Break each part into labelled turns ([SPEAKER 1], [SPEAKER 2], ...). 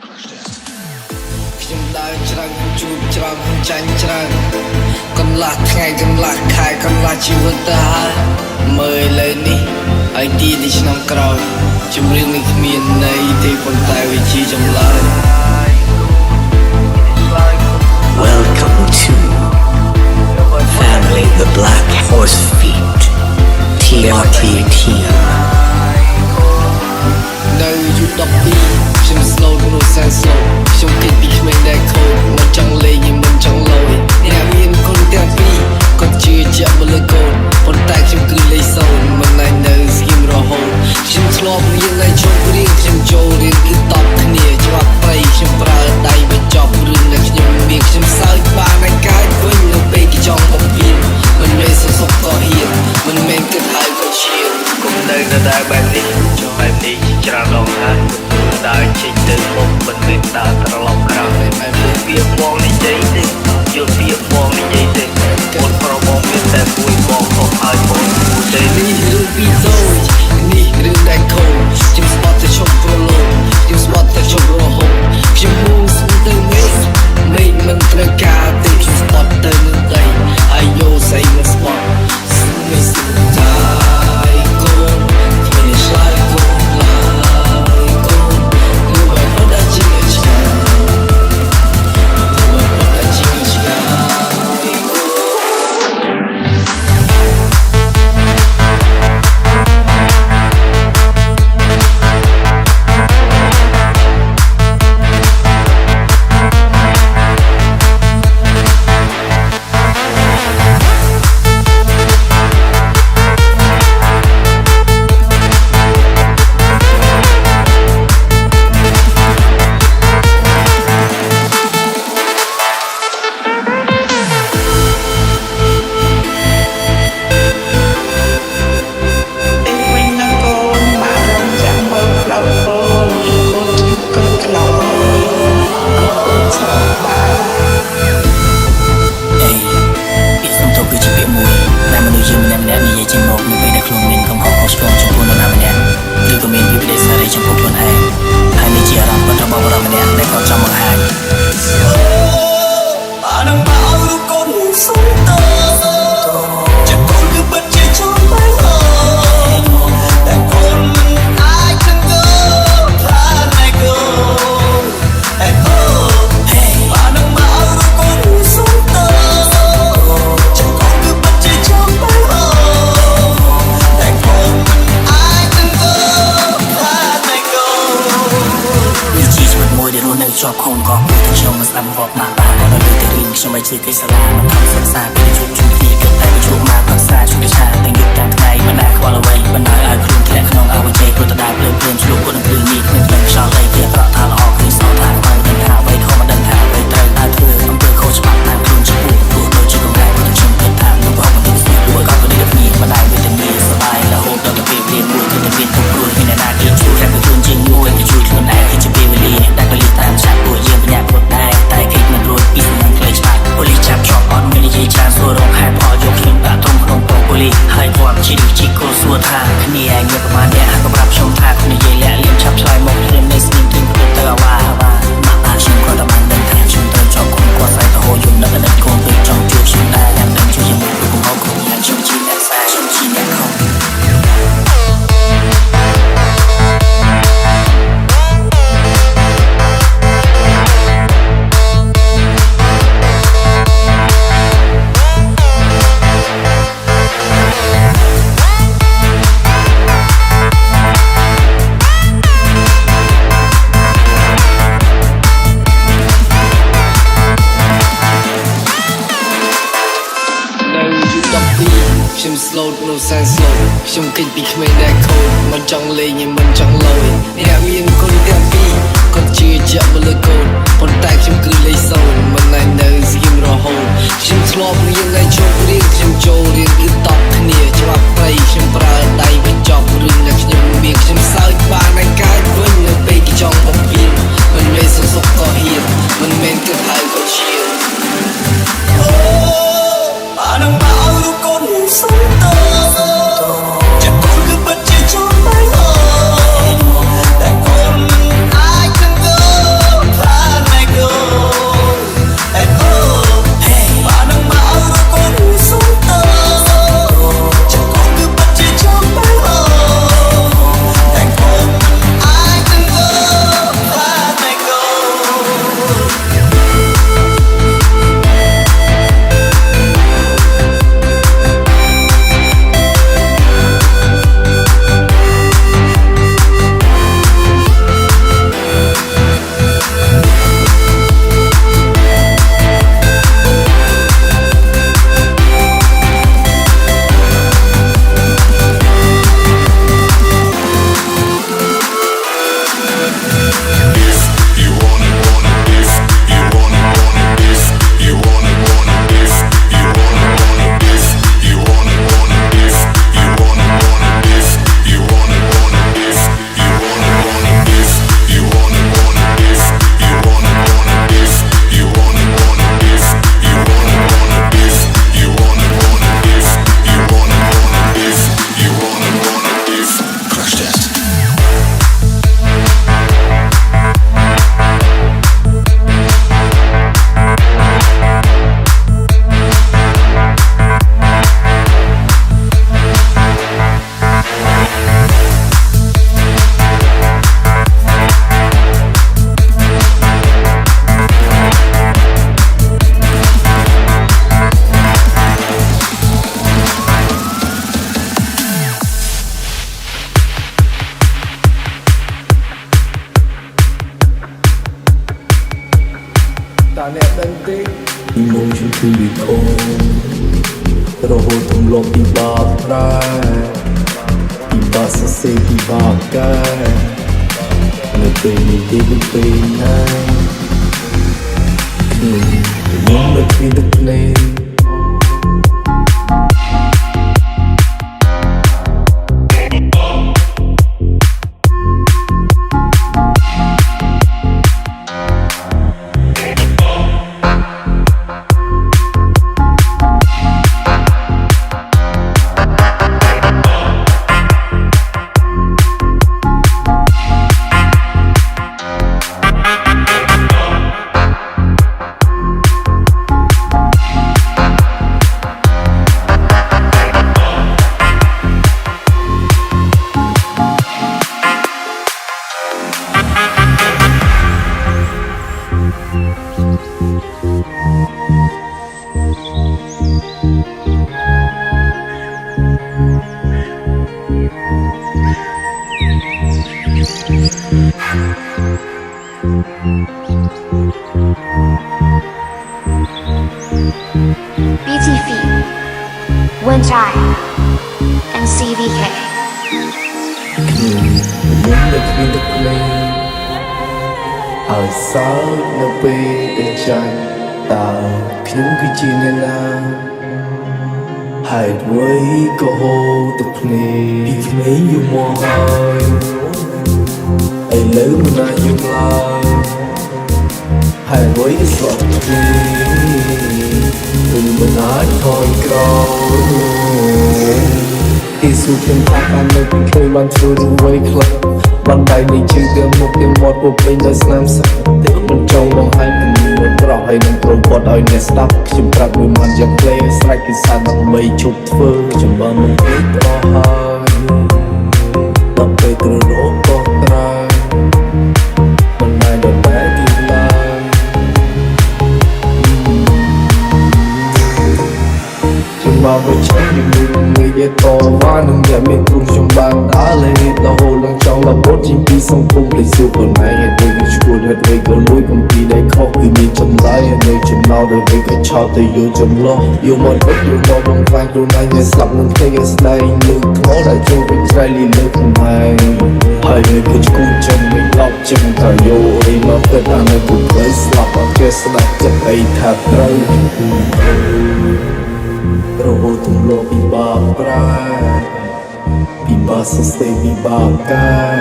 [SPEAKER 1] ខ្ញុំដើរច្រើនជួបច្រើនចាញ់ច្រើនកន្លះថ្ងៃកន្លះខែកន្លះជីវិតទៅហើយមើលលើនេះហើយទីឆ្នាំក្រោយចម្រៀងនេះគ្មានន័យទេប៉ុន្តែវាជាចម្លើយ
[SPEAKER 2] Welcome to Family the Black Horse Feet TRT Team
[SPEAKER 1] នៅយុ12ខ្ញុំ slow នោះសែន slow ខ្ញុំគិតពីក្មេងដែលខូចមិនចង់លេងមិនចង់លយអ្នកមានគុណទាំងពីរគាត់ជឿជាក់មកលើកូនប៉ុន្តែខ្ញុំគឺលេខ0មិនណែនៅស្គីមរហូតខ្ញុំធ្លាប់រៀននៅជុំរៀនខ្ញុំចូលរៀនគឺតបគ្នាច្បាប់ព្រៃខ្ញុំប្រើដៃបញ្ចប់រឿងដែលខ្ញុំមានខ្ញុំសើចបានឲ្យកើតវិញនៅពេលគេចង់បំពេញមិនមែនសុខក៏ហ៊ានមិនមែនគិតហើយក៏ឈាមគុំនៅតែបែបនេះចូលបែបនេះច្រើនដងហើយដើរចេញទៅមុខមិនមែនដើរត្រឡប់ក្រោយបែបនេះវាបងនិយាយទេយល់ពីបងនិយាយទេកូនប្រុសបងមានតែមួយបងខុសហើយបងតែនេះរឿងពីតូចនេះរឿងដែលខូចខ្ញុំស្បត់តែឈប់ប្រឡូកខ្ញុំស្បត់តែឈប់រហូតខ្ញុំមូស្មទៅមេឃមិនត្រូវការទេខ្ញុំស្បត់ទៅនឹងដីហើយយកស្អីមកស្បត់មិនស្គាល់តែកូនគ្មានឆ្លើយកូនឡើយកូនលោកឲ្យផុតតែជាឆ្ងាយលោកឲ្យផុតតែជាឆ្ងាយជាប់ខូនក៏ពីខ្ញុំមិនស្ដាប់វត្តណាបានដល់លើតែរៀនខ្ញុំមិនជឿគេសាលាមិនខំសិក្សាពីជួបគ្នាគិតតែជួបមកប្រសាជួយឆាទាំងយប់ទាំងថ្ងៃមិនដែលខ្វល់អ្វីបណ្ដោយឲ្យខ្លួនធ្លាក់ក្នុងអវជ័យព្រោះតដែលភ្លើងភ្លើងឆ្លុះគាត់នឹងភ្លឺនេះគ្មានភ្លើងខ្យល់អីគេប្រក់ថាល្អគឺសល់ថាខ្វល់ដឹងថាអ្វីខុសមិនដឹងថាអ្វីត្រូវតែធ្វើអំពើខុសច្បាប់តាមខ្លួនជាពួកព្រោះដូចជាកង្រែព្រោះខ្ញុំគិតថានឹងប្រហែលបន្តិចស្រួលក៏ទៅនេះគ្នាមិនដែលមានតែមានសบายរហូតដល់ទៅពេលមួយគឺតែមានទុកព្រួយមានអ្នកណាគេជួយតែខ្លួនជាងមួយគេជួយខ្លួនឯងគឺជាពេលវេលាដែលពលិសតាមចាប់ពួកយើងបញ្ញាគ្រប់ដែរតែគេមិនរួចពីសំណាញ់ផ្លេចច្បាស់ប៉ូលីសចាប់ជាប់អត់មាននិយាយច្រើនសួររកហេតុផលយកខ្ញុំដាក់ទុំក្នុងប៉ុស្តិ៍ប៉ូលីសហើយគាត់ជីគោសួរថាគ្នាឯងមានប្រមាណអ្នកហើយក៏ប្រាប់ខ្ញុំថាខ្ញុំនិយាយលាក់លៀមឆាប់ឆ្លើយមកព្រាមនៃស្នាមទីព្រឹកទៅអាវ៉ាមកខ្ញុំក៏តែបានដឹងថាខ្ញុំត្រូវជាប់គុំគាត់ស្អែកទៅហូរយំនៅកណ្ដាលកូនពេលចង់ជួបខ្ញុំដែរតែដឹងជួយជាមួយពួកខ្ញុំខ្ញុំខ្ញុំជាអ្នកខ្សែខ្ញុំជាអ្នកខំខ្ញុំ slow នោះសែន slow ខ្ញុំគិតពីក្មេងដែលខូចមិនចង់លេងមិនចង់លយអ្នកមានគុណទាំងពីរគាត់ជឿជាក់មកលើកូនប៉ុន្តែខ្ញុំគឺលេខ0មិនណែនៅស្គីមរហូតខ្ញុំធ្លាប់រៀននៅជុំរៀនខ្ញុំចូលរៀនគឺតបគ្នាច្បាប់ព្រៃខ្ញុំប្រើដៃបញ្ចប់រឿងដែលខ្ញុំមានខ្ញុំសើចបានឲ្យកើតវិញនៅពេលគេចង់បំពេញមិនមែនសុខក៏ហ៊ានមិនមែនគិតហើយក៏ឈាមបាននឹងមកឲ្យរូបកូនសុំតចាំកូនគឺពិតជាចង់តែកូន ta nè tên tí đi mong chung thư bị khô rồi hồ thùng lộp đi bà ra đi bà xa xê đi bà ca người tên đi đi đi tên này muốn được khi được lên
[SPEAKER 3] BTV, Wintai, and CVK.
[SPEAKER 1] Muốn được khi được lên hỏi sao nó về để tranh ta những cái chi nên là hãy với cô hồ tục này đi mấy như mùa hơi hãy lấy một ai dùng lại hãy với cái giọt này mình nói thôi câu Isu thêm thác anh nơi bình khơi ban thua rung vây club ban tay này chưa đưa một tiếng một bộ bên đời slam sắc tiếc mình trong lòng hai mình muốn rõ hay nâng pro bot oi nè stop chìm trạc với man giặc play strike cái sàn bằng mây chụp thơ chìm bao mình biết o hơi tập về từ rỗ có trai mình này đợt bé đi lại chìm bao với trái những người dễ to và nâng nhẹ miệng cùng trong bàn đã lên là hồ lăng trong là bốt chim pi sông phung lịch sử còn này hết về cái chuột hết về cái lối công ty đấy khó cứ bị chầm lái hết nơi chầm nào để về cái trao tới yêu chầm lo yêu mọi bất yêu lo bằng vai rồi này nghe sắp nâng thế cái slay nước khó lại cho với trai lì lơ không hay hai người cứ cuốn chầm mình lọc chầm thả vô đi mà kết anh ấy cũng lấy slap và kết slap chất ấy thật trâu rồi hồ thùng lộ bị bà ra bị bà xa xê bị bà ca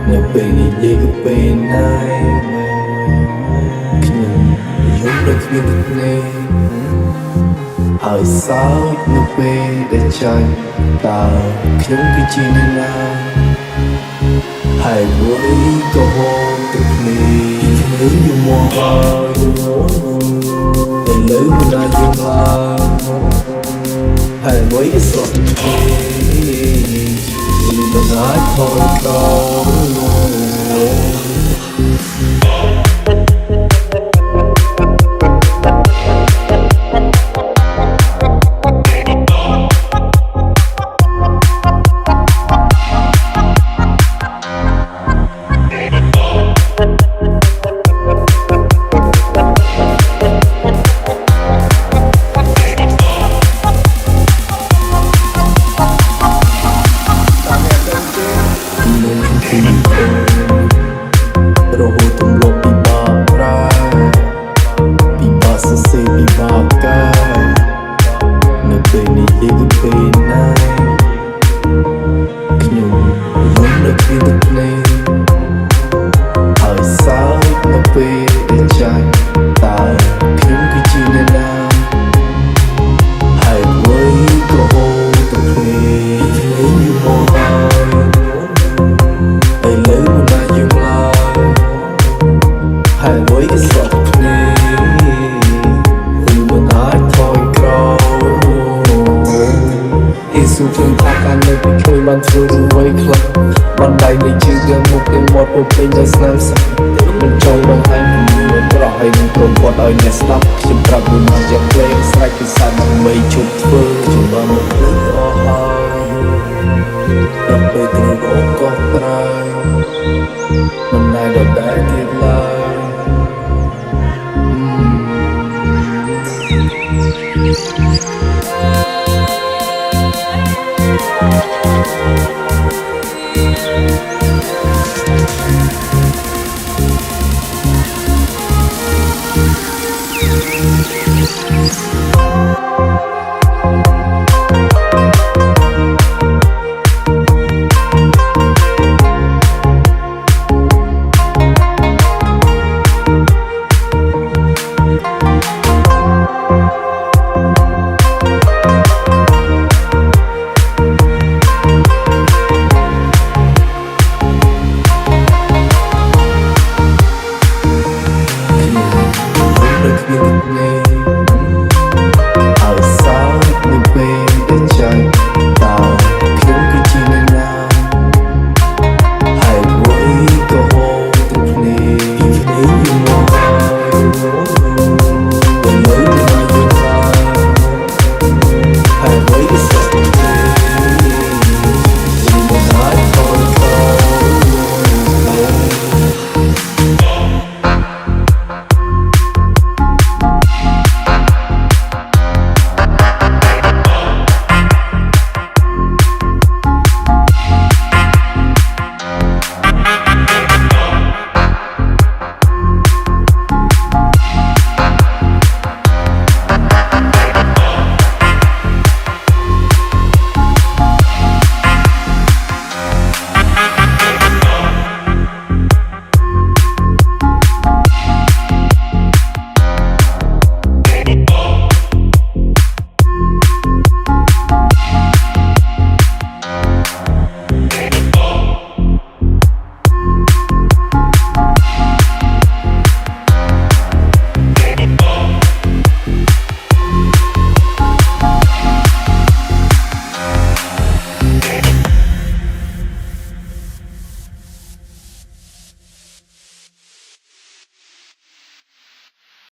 [SPEAKER 1] nơi bên đi dễ cái bên này nhưng được khi được nghe hỏi sao nơi bên để tranh ta những cái chi nên là hãy với câu hôn được này nếu như mùa hoa để lấy một ai dùng lại hãy với cái giọt này mình nói thôi câu rồi hồ thùng lộp bị bà ra bị bà xa xê bị bà ca nơi bên này dễ cái bên này nhưng muốn được khi được lên hỏi sao nó về để tranh ta những cái chi nên làm hãy với câu hôn tục này nếu như mùa hơi hãy lấy một ai dùng lại hãy với cái giọt này mình nói thôi câu Isu thêm thác anh nơi bình khơi ban thua rung vây club ban tay này chưa đưa một tiếng một bộ bên đời slam sắc mình trong lòng hai mình muốn rõ hay nâng pro bot oi nè stop chìm trạc với man giặc play strike cái sàn bằng mây chụp thơ chìm bao mình biết o hơi tập về từ rỗ có trai mình này đợt